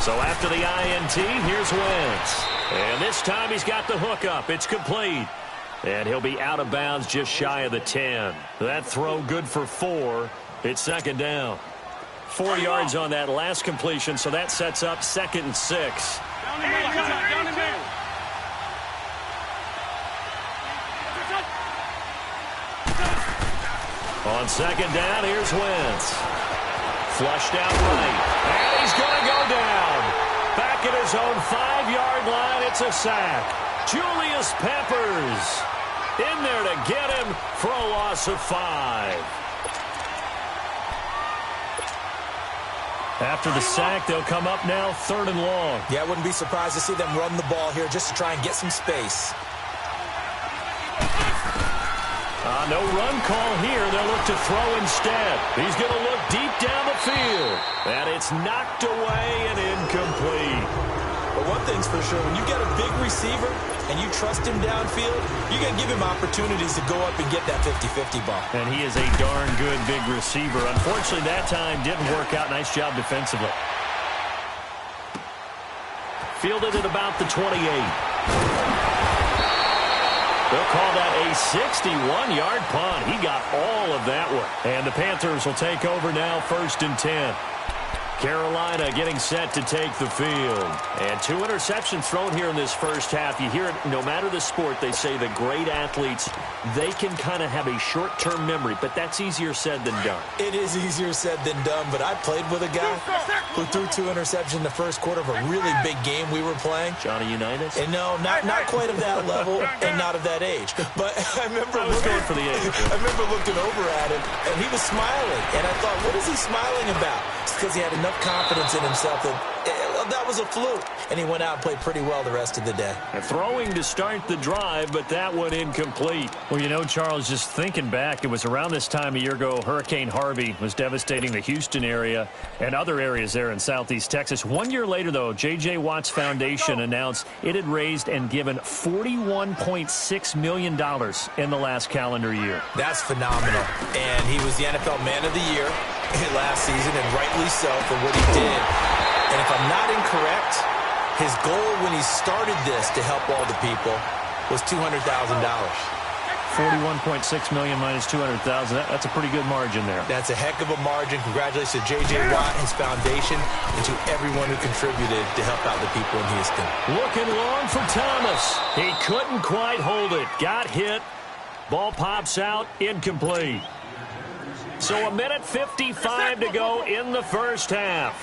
So after the INT, here's Wentz. And this time he's got the hook up. It's complete. And he'll be out of bounds just shy of the 10. That throw good for 4. It's second down. 4 yards on that last completion, so that sets up 2nd and 6. On second down, here's Wentz. Flushed out right. And he's going to go down. Back at his own 5-yard line, it's a sack. Julius Peppers in there to get him for a loss of 5. After the sack, they'll come up now 3rd and long. Yeah, I wouldn't be surprised to see them run the ball here just to try and get some space. No run call here. They'll look to throw instead. He's going to look deep down the field. And it's knocked away and incomplete. But one thing's for sure, when you get a big receiver and you trust him downfield, you're going to give him opportunities to go up and get that 50-50 ball. And he is a darn good big receiver. Unfortunately, that time didn't work out. Nice job defensively. Fielded at about the 28. They'll call that a 61-yard punt. He got all of that one. And the Panthers will take over now, 1st and 10. Carolina getting set to take the field. And 2 interceptions thrown here in this first half. You hear it, no matter the sport, they say the great athletes, they can kind of have a short-term memory, but that's easier said than done. It is easier said than done, but I played with a guy who threw 2 interceptions in the first quarter of a really big game we were playing. Johnny Unitas? And no, not quite of that level and not of that age. But I remember going for the age. I remember looking over at him, and he was smiling. And I thought, what is he smiling about? It's because he had enough confidence in himself that was a fluke. And he went out and played pretty well the rest of the day. Throwing to start the drive, but that one incomplete. Well, you know, Charles, just thinking back, it was around this time a year ago, Hurricane Harvey was devastating the Houston area and other areas there in southeast Texas. 1 year later, though, J.J. Watt's Foundation announced it had raised and given $41.6 million in the last calendar year. That's phenomenal. And he was the NFL Man of the Year last season, and rightly so for what he did. And if I'm not incorrect, his goal when he started this to help all the people was $200,000. 41.6 million minus 200,000. That's a pretty good margin there. That's a heck of a margin. Congratulations to J.J. Watt, his foundation, and to everyone who contributed to help out the people in Houston. Looking long for Thomas. He couldn't quite hold it. Got hit. Ball pops out. Incomplete. So 1:55 to go in the first half.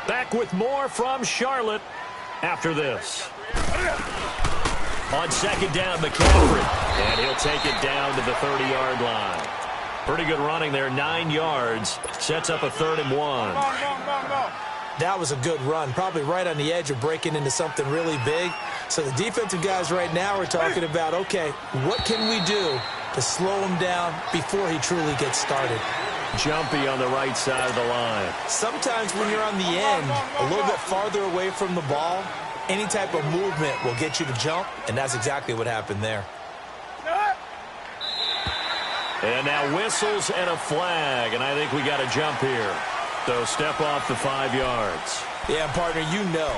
Back with more from Charlotte after this. On second down, McCaffrey. And he'll take it down to the 30-yard line. Pretty good running there, 9 yards. Sets up a 3rd and 1. That was a good run, probably right on the edge of breaking into something really big. So the defensive guys right now are talking about, okay, what can we do to slow him down before he truly gets started? Jumpy on the right side of the line. Sometimes when you're on the end, a little bit farther away from the ball, any type of movement will get you to jump, and that's exactly what happened there. And now whistles and a flag, and I think we got a jump here. So step off the 5 yards. Yeah, partner, you know,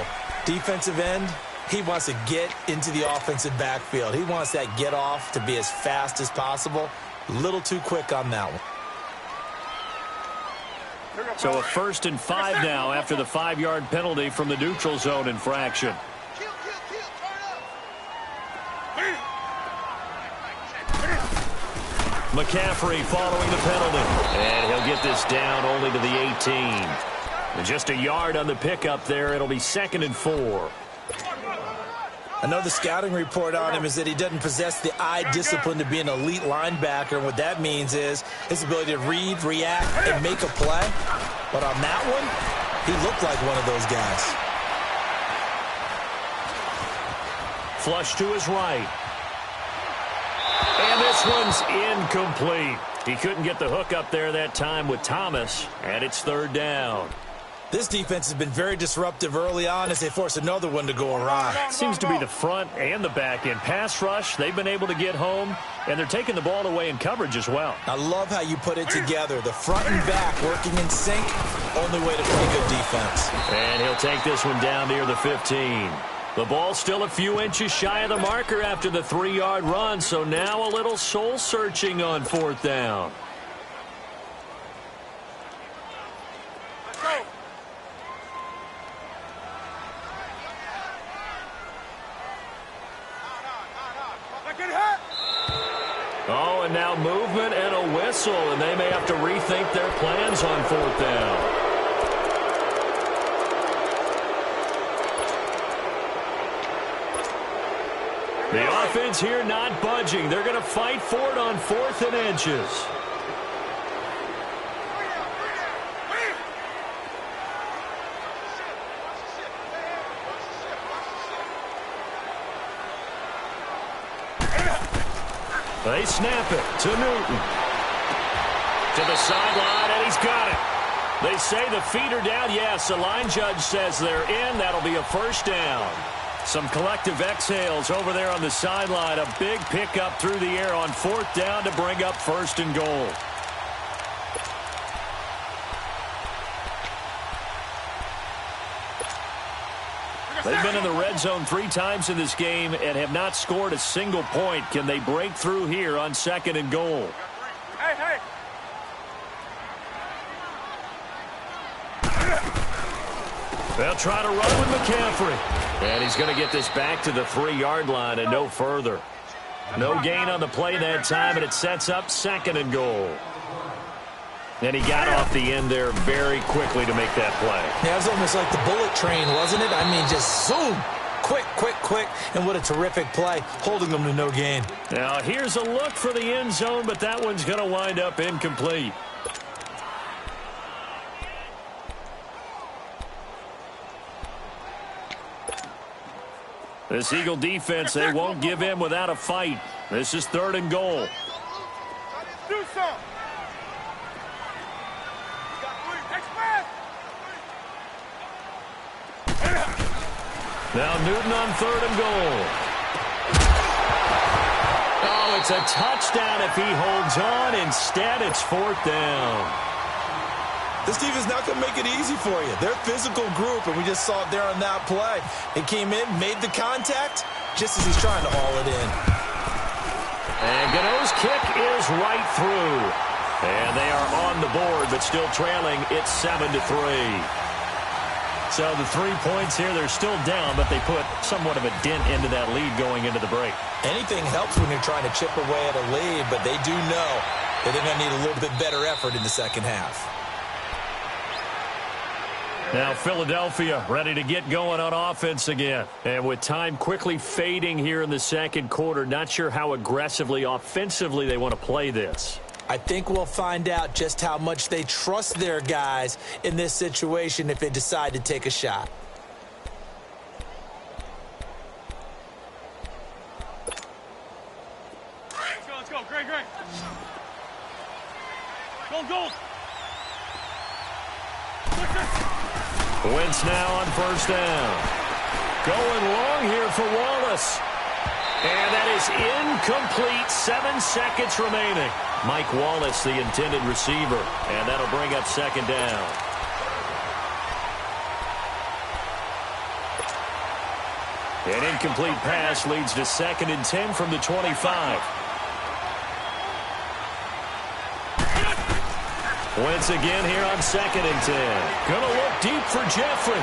defensive end, he wants to get into the offensive backfield. He wants that get off to be as fast as possible. A little too quick on that one. So a 1st and 5 now after the 5-yard penalty from the neutral zone infraction. McCaffrey following the penalty. And he'll get this down only to the 18. And just a yard on the pickup there. It'll be 2nd and 4. I know the scouting report on him is that he doesn't possess the eye discipline to be an elite linebacker. And what that means is his ability to read, react, and make a play. But on that one, he looked like one of those guys. Flush to his right. And this one's incomplete. He couldn't get the hook up there that time with Thomas, and it's 3rd down. This defense has been very disruptive early on as they force another one to go awry. Seems to be the front and the back end. Pass rush, they've been able to get home, and they're taking the ball away in coverage as well. I love how you put it together. The front and back working in sync, only way to play good defense. And he'll take this one down near the 15. The ball's still a few inches shy of the marker after the 3-yard run, so now a little soul-searching on 4th down. Oh, and now movement and a whistle, and they may have to rethink their plans on 4th down. The offense here not budging. They're going to fight for it on 4th and inches. They snap it to Newton. To the sideline, and he's got it. They say the feet are down. Yes, the line judge says they're in. That'll be a 1st down. Some collective exhales over there on the sideline. A big pickup through the air on 4th down to bring up 1st and goal. They've been in the red zone 3 times in this game and have not scored a single point. Can they break through here on 2nd and goal? Hey. They'll try to run with McCaffrey. And he's going to get this back to the 3-yard line and no further. No gain on the play that time, and it sets up 2nd and goal. And he got off the end there very quickly to make that play. Yeah, it was almost like the bullet train, wasn't it? I mean, just zoom. Quick. And what a terrific play, holding them to no gain. Now, here's a look for the end zone, but that one's going to wind up incomplete. This Eagle defense, they won't give in without a fight. This is 3rd and goal. Do something. Now Newton on 3rd and goal. Oh, it's a touchdown if he holds on. Instead, it's 4th down. This defense not going to make it easy for you. They're a physical group, and we just saw it there on that play. He came in, made the contact, just as he's trying to haul it in. And Gano's kick is right through. And they are on the board, but still trailing. It's 7-3. So the 3 points here, they're still down, but they put somewhat of a dent into that lead going into the break. Anything helps when you're trying to chip away at a lead, but they do know that they're going to need a little bit better effort in the second half. Now Philadelphia ready to get going on offense again. And with time quickly fading here in the 2nd quarter, not sure how aggressively, offensively they want to play this. I think we'll find out just how much they trust their guys in this situation if they decide to take a shot. Let's go. Great. Go. Wentz now on 1st down. Going long here for Wallace. And that is incomplete. 7 seconds remaining. Mike Wallace, the intended receiver. And that'll bring up 2nd down. An incomplete pass leads to 2nd and 10 from the 25. Wentz again here on 2nd and 10. Gonna look deep for Jeffrey.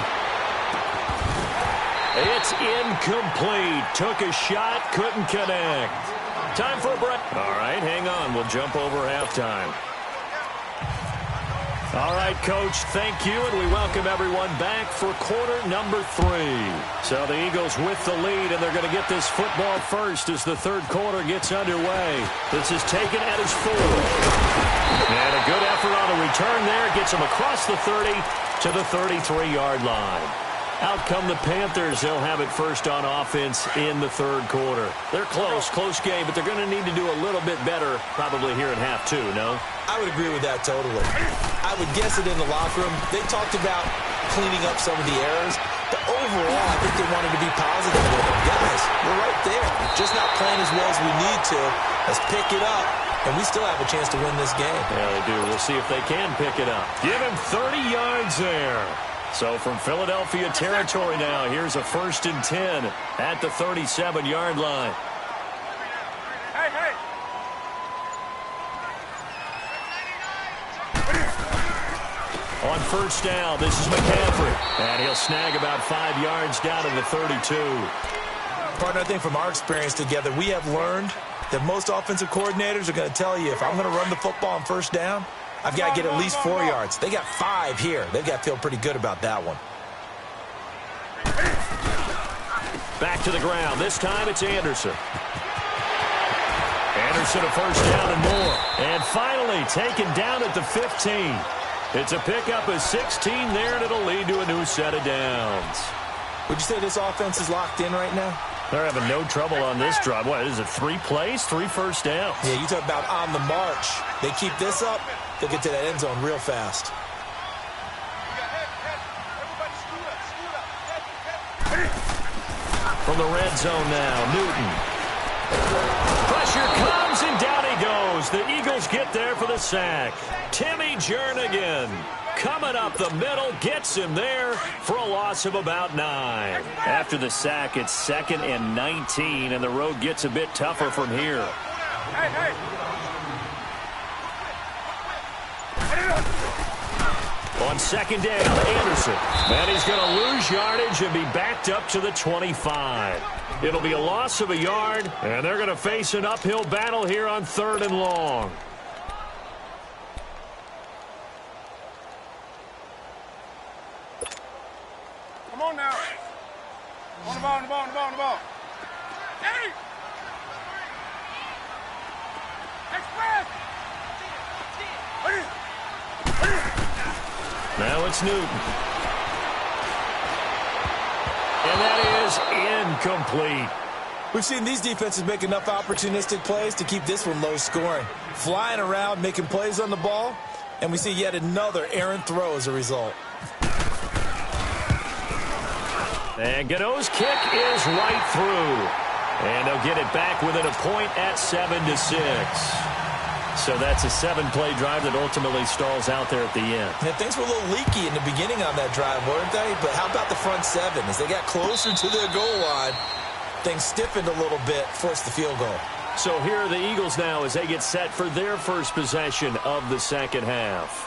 It's incomplete. Took a shot, couldn't connect. Time for a break. All right, hang on. We'll jump over halftime. All right, Coach, thank you, and we welcome everyone back for quarter number 3. So the Eagles with the lead, and they're going to get this football first as the 3rd quarter gets underway. This is taken at his 4. And a good effort on the return there. Gets him across the 30 to the 33-yard line. Out come the Panthers. They'll have it first on offense in the 3rd quarter. They're close game, but they're going to need to do a little bit better probably here in half 2, no? I would agree with that totally. I would guess it in the locker room. They talked about cleaning up some of the errors. But overall, I think they wanted to be positive with them. Guys, we're right there. Just not playing as well as we need to. Let's pick it up, and we still have a chance to win this game. Yeah, they do. We'll see if they can pick it up. Give him 30 yards there. So from Philadelphia territory now, here's a 1st and 10 at the 37-yard line. Hey, hey. On 1st down, this is McCaffrey. And he'll snag about 5 yards down to the 32. Partner, I think from our experience together, we have learned that most offensive coordinators are going to tell you, if I'm going to run the football on 1st down, I've got to get at least 4 yards. They got 5 here. They've got to feel pretty good about that one. Back to the ground. This time it's Anderson. Anderson a 1st down and more. And finally taken down at the 15. It's a pickup of 16 there, and it'll lead to a new set of downs. Would you say this offense is locked in right now? They're having no trouble on this drive. What is it, 3 plays, 3 first downs? Yeah, you talk about on the march. They keep this up, they'll get to that end zone real fast. From the red zone now, Newton. Pressure comes, and down he goes. The Eagles get there for the sack. Timmy Jernigan coming up the middle, gets him there for a loss of about 9. After the sack, it's 2nd and 19, and the road gets a bit tougher from here. Hey, hey. On 2nd down, Anderson. And he's going to lose yardage and be backed up to the 25. It'll be a loss of a yard, and they're going to face an uphill battle here on 3rd and long. Come on now. On the ball, on the ball, on the ball, on the ball. Hey! Express! Now it's Newton. And that is incomplete. We've seen these defenses make enough opportunistic plays to keep this one low scoring. Flying around, making plays on the ball, and we see yet another errant throw as a result. And Gano's kick is right through. And they'll get it back within a point at 7-6. So that's a 7-play drive that ultimately stalls out there at the end. Yeah, things were a little leaky in the beginning on that drive, weren't they? But how about the front 7? As they got closer to their goal line, things stiffened a little bit, forced the field goal. So here are the Eagles now as they get set for their first possession of the second half.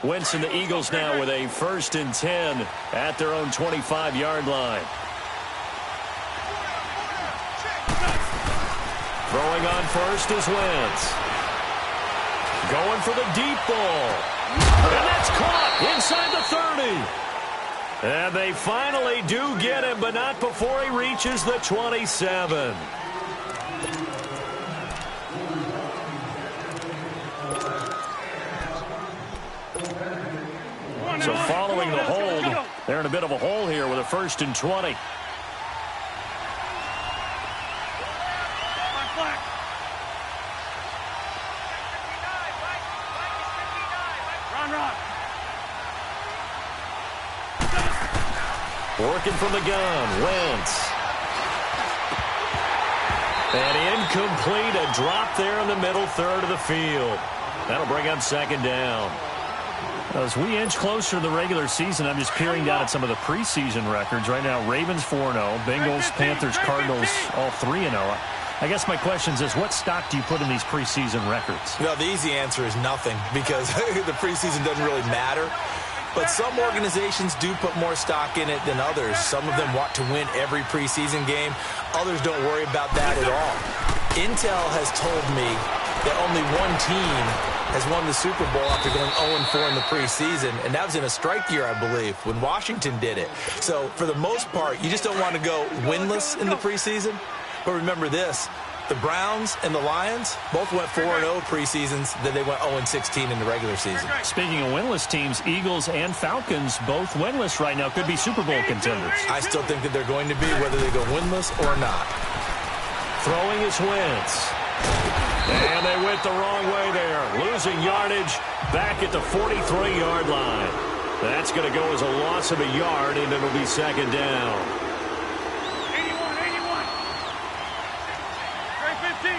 Wentz and the Eagles now with a 1st and 10 at their own 25-yard line. Throwing on first is Wentz. Going for the deep ball. And that's caught inside the 30. And they finally do get him, but not before he reaches the 27. So following the hold, they're in a bit of a hole here with a 1st and 20. Working from the gun, Wentz. And incomplete, a drop there in the middle 3rd of the field. That'll bring up 2nd down. As we inch closer to the regular season, I'm just peering down at some of the preseason records. Right now, Ravens 4-0, Bengals, Panthers, Cardinals, all 3-0. I guess my question is, what stock do you put in these preseason records? Well, the easy answer is nothing, because the preseason doesn't really matter. But some organizations do put more stock in it than others. Some of them want to win every preseason game. Others don't worry about that at all. Intel has told me that only one team has won the Super Bowl after going 0-4 in the preseason, and that was in a strike year, I believe, when Washington did it. So for the most part, you just don't want to go winless in the preseason. But remember this, the Browns and the Lions both went 4-0 preseasons, then they went 0-16 in the regular season. Speaking of winless teams, Eagles and Falcons both winless right now, could be Super Bowl contenders. I still think that they're going to be, whether they go winless or not. throwing is Wentz. And they went the wrong way there. Losing yardage back at the 43-yard line. That's going to go as a loss of a yard, and it'll be second down. 81. Trey 15.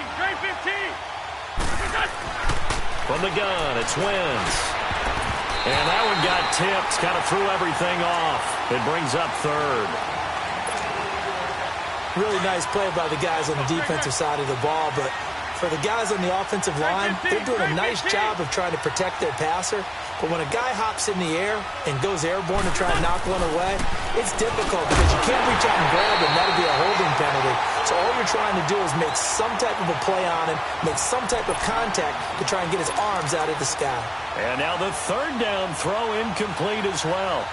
From the gun, it's Wentz. And that one got tipped, kind of threw everything off. It brings up third. Really nice play by the guys on the defensive side of the ball, but for the guys on the offensive line, they're doing a nice job of trying to protect their passer. But when a guy hops in the air and goes airborne to try and knock one away, it's difficult because you can't reach out and grab him. That'll be a holding penalty. So all you're trying to do is make some type of a play on him, make some type of contact to try and get his arms out of the sky. And now the third down throw incomplete as well.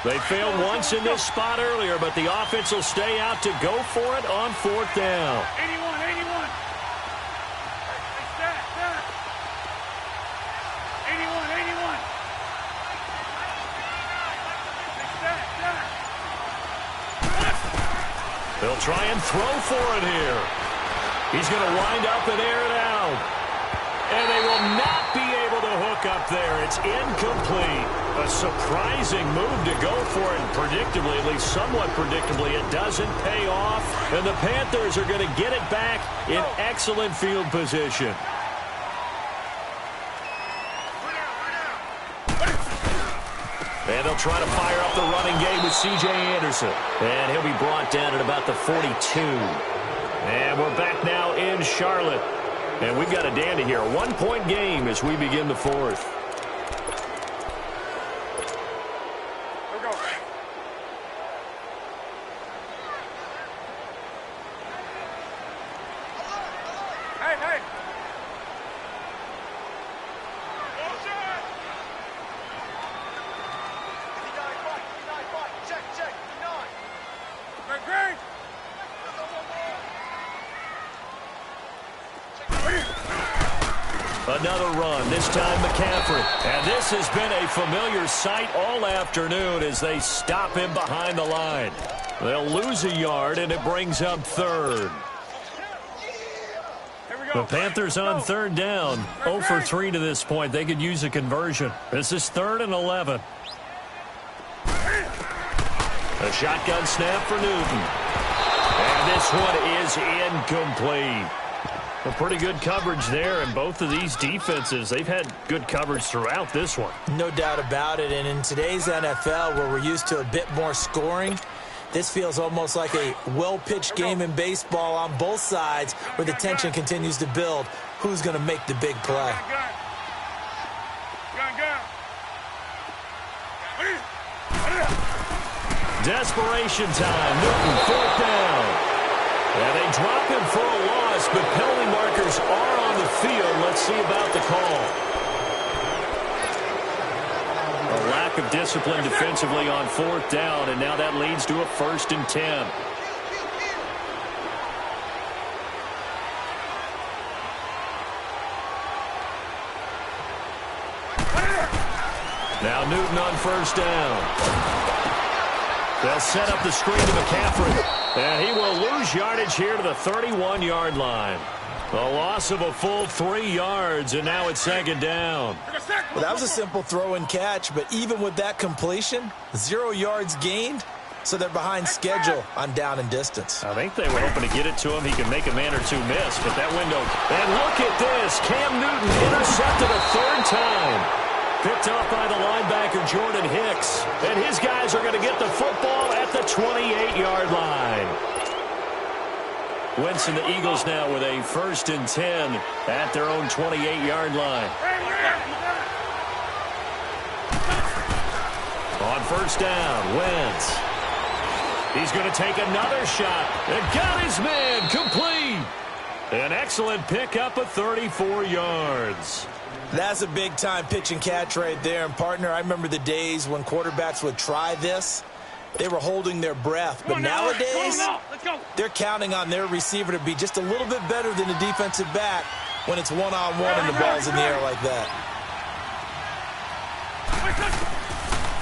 They failed once in this spot earlier, but the offense will stay out to go for it on fourth down. 81. Stat. 81. They'll try and throw for it here. He's going to wind up and air it out. And they will not be able to hook up there. It's incomplete. A surprising move to go for it. Predictably, at least somewhat predictably, it doesn't pay off. And the Panthers are going to get it back in excellent field position. And they'll try to fire up the running game with C.J. Anderson. And he'll be brought down at about the 42. And we're back now in Charlotte. And we've got a dandy here. A one-point game as we begin the fourth. Here we go. Hey. Check. Great. Another run, this time McCaffrey. And this has been a familiar sight all afternoon as they stop him behind the line. They'll lose a yard, and it brings up third. The Panthers on third down, 0 for 3 to this point. They could use a conversion. This is 3rd and 11. A shotgun snap for Newton. And this one is incomplete. A pretty good coverage there, and both of these defenses, they've had good coverage throughout this one. No doubt about it, and in today's NFL, where we're used to a bit more scoring, this feels almost like a well-pitched game in baseball on both sides where the tension continues to build. Who's going to make the big play? Desperation time. Newton, 4th down. And they drop him for a loss, but penalty markers are on the field. Let's see about the call. A lack of discipline defensively on 4th down, and now that leads to a 1st and 10. Now Newton on 1st down. They'll set up the screen to McCaffrey. And he will lose yardage here to the 31-yard line. A loss of a full 3 yards, and now it's 2nd down. Well, that was a simple throw and catch, but even with that completion, 0 yards gained, so they're behind schedule on down and distance. I think they were hoping to get it to him. He can make a man or two miss, but that window. And look at this. Cam Newton intercepted a 3rd time. Picked off by the linebacker, Jordan Hicks. And his guys are going to get the football at the 28-yard line. Wentz and the Eagles now with a 1st and 10 at their own 28-yard line. On 1st down, Wentz. He's going to take another shot. And got his man complete. An excellent pickup of 34 yards. That's a big-time pitch and catch right there. And, partner, I remember the days when quarterbacks would try this. They were holding their breath. But nowadays, they're counting on their receiver to be just a little bit better than the defensive back when it's one-on-one and the ball's in the air like that.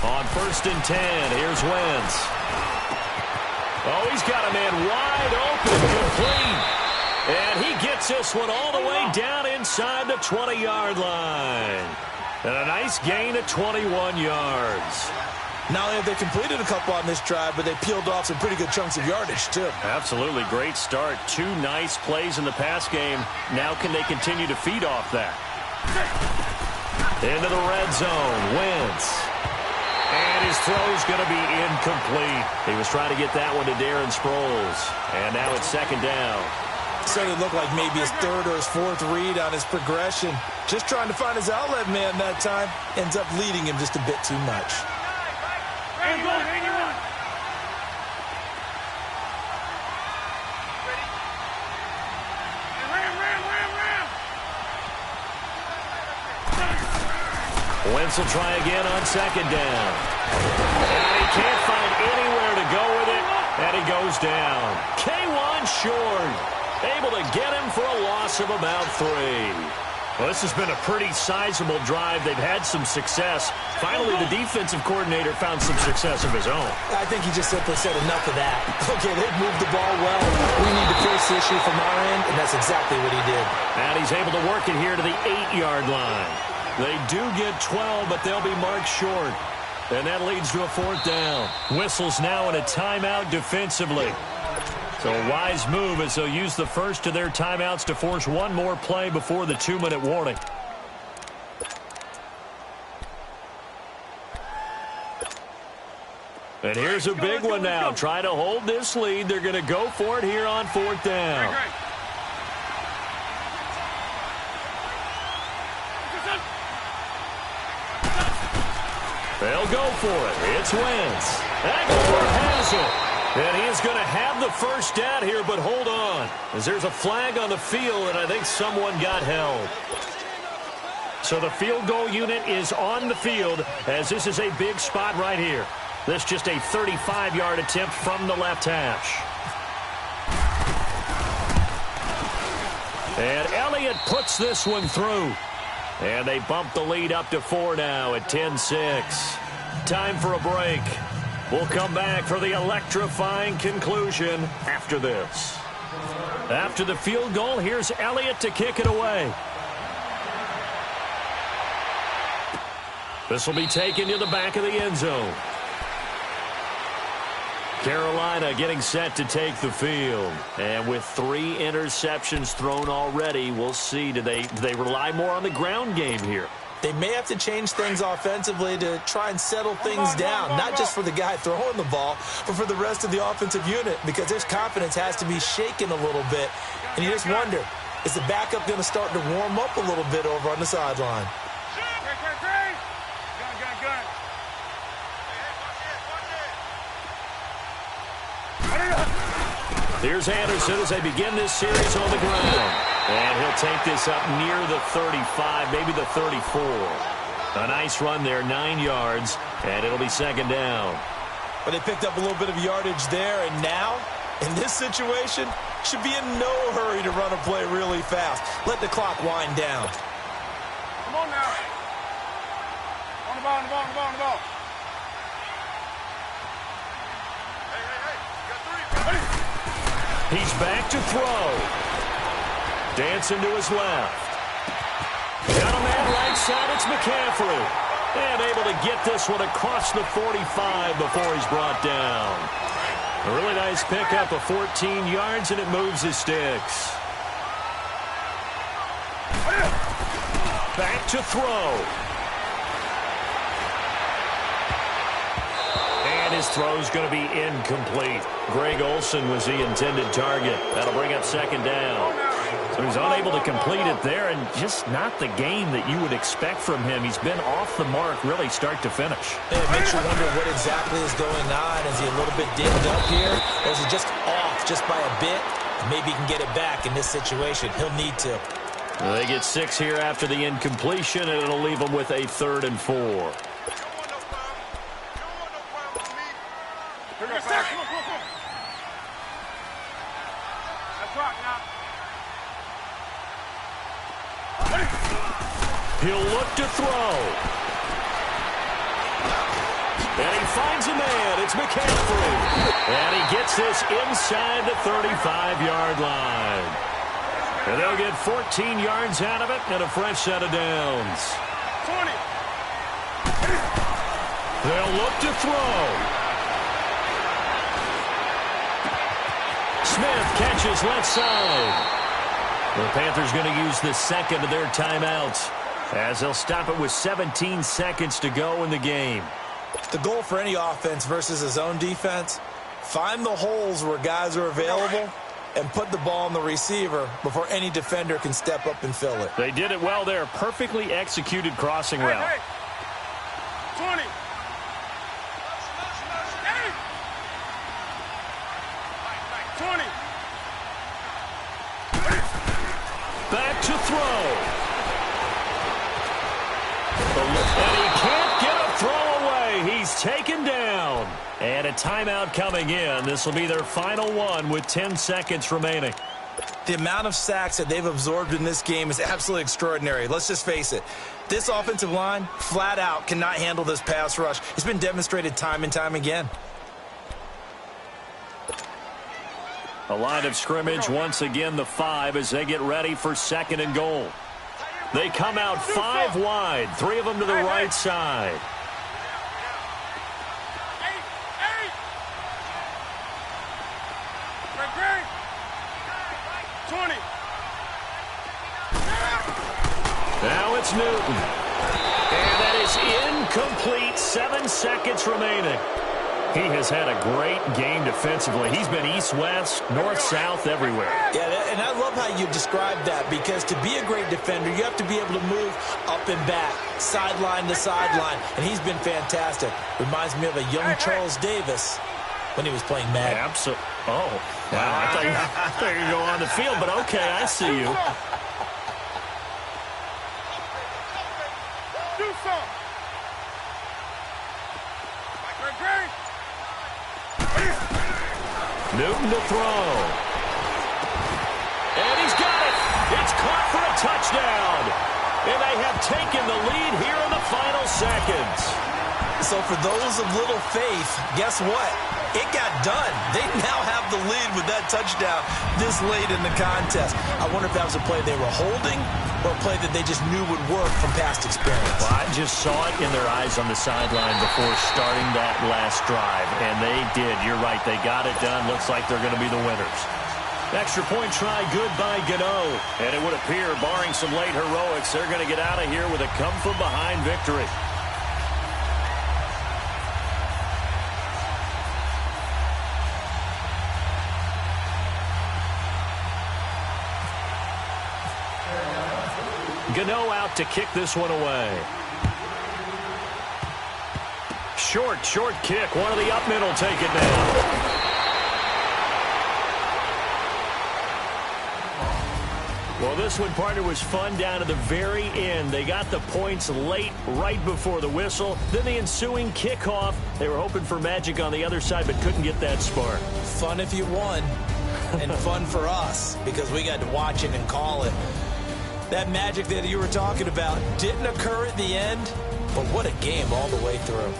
On 1st and 10, here's Wentz. Oh, he's got a man wide open, complete. And he gets this one all the way down inside the 20-yard line. And a nice gain of 21 yards. Not only have they completed a couple on this drive, but they peeled off some pretty good chunks of yardage, too. Absolutely. Great start. 2 nice plays in the pass game. Now can they continue to feed off that? Into the red zone. Wentz. And his throw's going to be incomplete. He was trying to get that one to Darren Sproles. And now it's 2nd down. Started to look like maybe his 3rd or his 4th read on his progression. Just trying to find his outlet man that time. Ends up leading him just a bit too much. Wentz will try again on 2nd down. And he can't find anywhere to go with it, and he goes down. K1 short, able to get him for a loss of about 3. Well, this has been a pretty sizable drive. They've had some success. Finally, the defensive coordinator found some success of his own. I think he just simply said enough of that. Okay, they've moved the ball well. We need to fix the issue from our end, and that's exactly what he did. And he's able to work it here to the 8-yard line. They do get 12, but they'll be marked short. And that leads to a 4th down. Whistles now in a timeout defensively. So a wise move as they'll use the first of their timeouts to force one more play before the 2-minute warning. And here's a big one now. Try to hold this lead. They're going to go for it here on 4th down. They'll go for it. It's Wentz. Aguilar has it. And he is going to have the first down here, but hold on. As there's a flag on the field, and I think someone got held. So the field goal unit is on the field, as this is a big spot right here. This just a 35-yard attempt from the left hash. And Elliott puts this one through. And they bump the lead up to 4 now at 10-6. Time for a break. We'll come back for the electrifying conclusion after this. After the field goal, here's Elliott to kick it away. This will be taken to the back of the end zone. Carolina getting set to take the field. And with 3 interceptions thrown already, we'll see. Do they rely more on the ground game here? They may have to change things offensively to try and settle things down, not just for the guy throwing the ball, but for the rest of the offensive unit, because their confidence has to be shaken a little bit. And you just wonder, is the backup going to start to warm up a little bit over on the sideline? Here's Anderson as they begin this series on the ground. And he'll take this up near the 35, maybe the 34. A nice run there, 9 yards, and it'll be 2nd down. But they picked up a little bit of yardage there, and now, in this situation, should be in no hurry to run a play really fast. Let the clock wind down. Come on now. On the ball, on the ball, on the ball, on the ball. He's back to throw. Dancing to his left. Got a man right side. It's McCaffrey. And able to get this one across the 45 before he's brought down. A really nice pickup of 14 yards, and it moves his sticks. Back to throw. And his throw's going to be incomplete. Greg Olsen was the intended target. That'll bring up 2nd down. So he's unable to complete it there, and just not the game that you would expect from him. He's been off the mark really start to finish. It makes you wonder what exactly is going on. Is he a little bit dinged up here? Or is he just off just by a bit? Maybe he can get it back in this situation. He'll need to. They get 6 here after the incompletion, and it'll leave them with a 3rd and 4. He'll look to throw. finds a man. It's McCaffrey. And he gets this inside the 35-yard line. And they'll get 14 yards out of it and a fresh set of downs. 20. They'll look to throw. Smith catches left side. The Panthers going to use the second of their timeouts as they'll stop it with 17 seconds to go in the game. The goal for any offense versus his own defense, find the holes where guys are available and put the ball on the receiver before any defender can step up and fill it. They did it well there. Perfectly executed crossing route. Hey. 20. Hey. 20. Back to throw. And he can't get a throw away. He's taken down. And a timeout coming in. This will be their final one with 10 seconds remaining. The amount of sacks that they've absorbed in this game is absolutely extraordinary. Let's just face it. This offensive line, flat out, cannot handle this pass rush. It's been demonstrated time and time again. A line of scrimmage, once again the 5 as they get ready for second and goal. They come out 5 wide, 3 of them to the right side. 20. Now it's Newton. And that is incomplete. 7 seconds remaining. He has had a great game defensively. He's been east-west, north-south, everywhere. Yeah, and I love how you described that, because to be a great defender, you have to be able to move up and back, sideline to sideline, and he's been fantastic. Reminds me of a young Charles Davis when he was playing Madden. Absolutely. Oh, wow. I thought you were going on the field, but okay, I see you. Do something. Newton to throw. And he's got it. It's caught for a touchdown. And they have taken the lead here in the final seconds. So for those of little faith, guess what? It got done. They now have the lead with that touchdown this late in the contest. I wonder if that was a play they were holding or a play that they just knew would work from past experience. Well, I just saw it in their eyes on the sideline before starting that last drive, and they did. You're right. They got it done. Looks like they're going to be the winners. Extra point try good by Gano. And it would appear, barring some late heroics, they're going to get out of here with a come-from-behind victory. Gano out to kick this one away. Short kick. One of the up middle take it down. Well, this one, partner, was fun down to the very end. They got the points late, right before the whistle. Then the ensuing kickoff. They were hoping for magic on the other side, but couldn't get that spark. Fun if you won, and fun for us, because we got to watch it and call it. That magic that you were talking about didn't occur at the end, but what a game all the way through.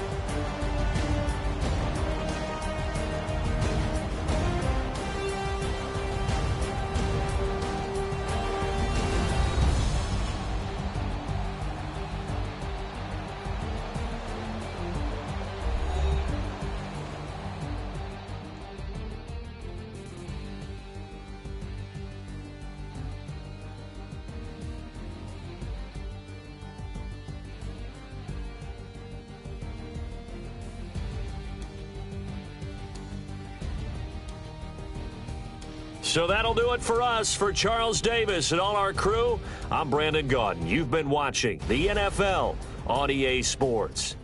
So that'll do it for us. For Charles Davis and all our crew, I'm Brandon Gaudin. You've been watching the NFL on EA Sports.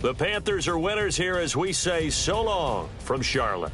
The Panthers are winners here as we say so long from Charlotte.